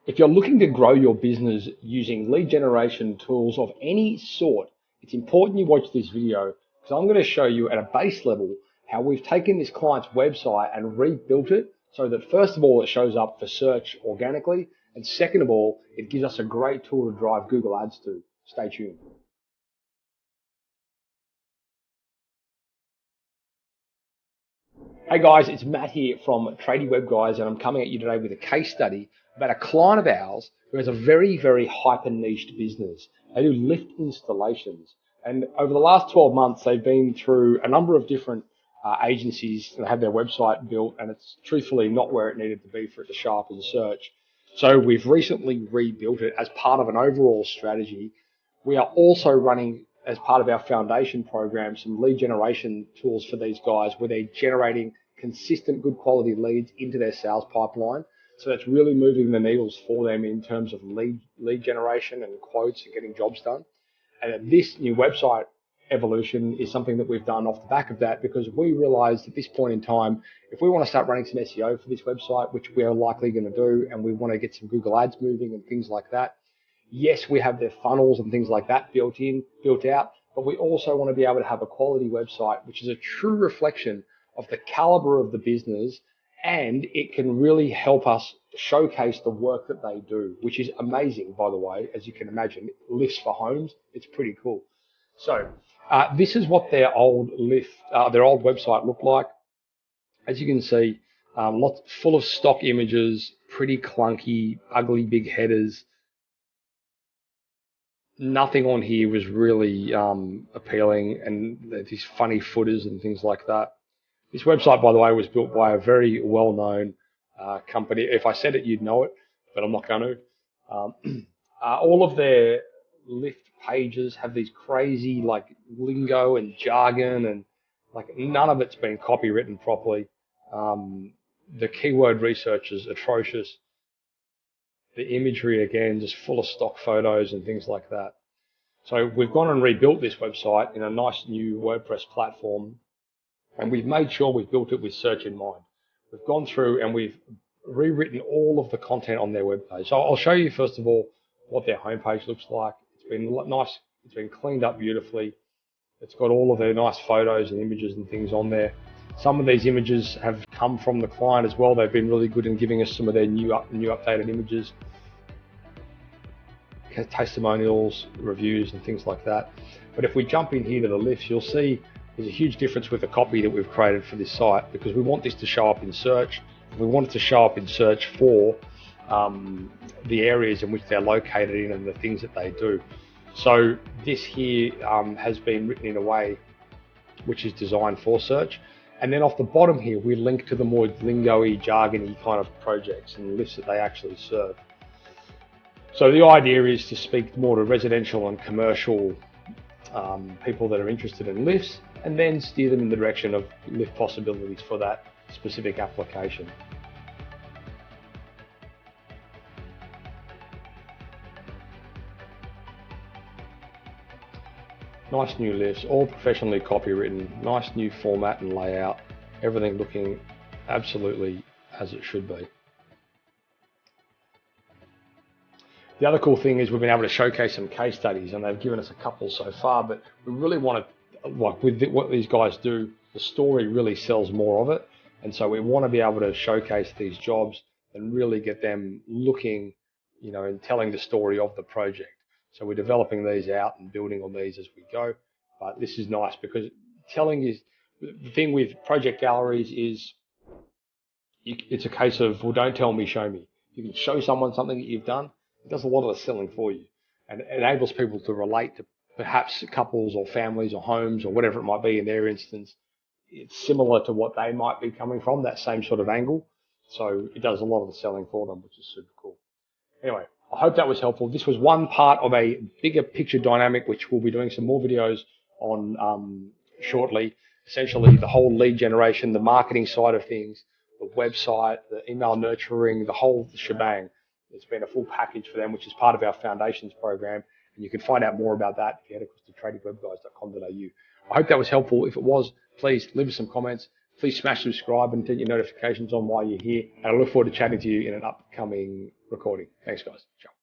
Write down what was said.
If you're looking to grow your business using lead generation tools of any sort, it's important you watch this video because I'm going to show you at a base level how we've taken this client's website and rebuilt it so that first of all it shows up for search organically, and second of all it gives us a great tool to drive Google Ads to. Stay tuned. Hey guys, it's Matt here from Tradie Web Guys, and I'm coming at you today with a case study about a client of ours who has a very, very hyper-niched business. They do lift installations, and over the last 12 months, they've been through a number of different agencies that have their website built, and it's truthfully not where it needed to be for it to show up in search. So we've recently rebuilt it as part of an overall strategy. We are also running, as part of our foundation program, some lead generation tools for these guys where they're generating consistent, good quality leads into their sales pipeline. So that's really moving the needles for them in terms of lead generation and quotes and getting jobs done. And this new website evolution is something that we've done off the back of that, because we realized at this point in time, if we want to start running some SEO for this website, which we are likely going to do, and we want to get some Google Ads moving and things like that, yes, we have their funnels and things like that built out, but we also want to be able to have a quality website, which is a true reflection of the caliber of the business, and it can really help us showcase the work that they do, which is amazing, by the way. As you can imagine, lifts for homes, it's pretty cool. So this is what their old website looked like. As you can see, lots full of stock images, pretty clunky, ugly big headers. Nothing on here was really appealing, and these funny footers and things like that. This website, by the way, was built by a very well-known company. If I said it, you'd know it, but I'm not going to. All of their lift pages have these crazy like lingo and jargon, and like none of it's been copywritten properly. The keyword research is atrocious. The imagery, again, just full of stock photos and things like that. So we've gone and rebuilt this website in a nice new WordPress platform, and we've made sure we've built it with search in mind. We've gone through and we've rewritten all of the content on their webpage. So I'll show you first of all what their homepage looks like. It's been nice. It's been cleaned up beautifully. It's got all of their nice photos and images and things on there. Some of these images have come from the client as well. They've been really good in giving us some of their new updated images, testimonials, reviews, and things like that. But if we jump in here to the lifts, you'll see there's a huge difference with the copy that we've created for this site, because we want this to show up in search. We want it to show up in search for the areas in which they're located in and the things that they do. So this here has been written in a way which is designed for search. And then off the bottom here, we link to the more lingo-y, jargony kind of projects and lists that they actually serve. So the idea is to speak more to residential and commercial people that are interested in lifts, and then steer them in the direction of lift possibilities for that specific application. Nice new lifts, all professionally copywritten, nice new format and layout, everything looking absolutely as it should be. The other cool thing is we've been able to showcase some case studies, and they've given us a couple so far, but we really want to, like with what these guys do, the story really sells more of it. And so we want to be able to showcase these jobs and really get them looking, you know, and telling the story of the project. So we're developing these out and building on these as we go. But this is nice because telling is, the thing with project galleries is it's a case of, well, don't tell me, show me. You can show someone something that you've done. It does a lot of the selling for you, and it enables people to relate to perhaps couples or families or homes or whatever it might be in their instance. It's similar to what they might be coming from, that same sort of angle. So it does a lot of the selling for them, which is super cool. Anyway, I hope that was helpful. This was one part of a bigger picture dynamic, which we'll be doing some more videos on shortly. Essentially, the whole lead generation, the marketing side of things, the website, the email nurturing, the whole shebang. It's been a full package for them, which is part of our foundations program. And you can find out more about that if you head across to tradingwebguys.com.au. I hope that was helpful. If it was, please leave us some comments. Please smash subscribe and turn your notifications on while you're here. And I look forward to chatting to you in an upcoming recording. Thanks, guys. Ciao.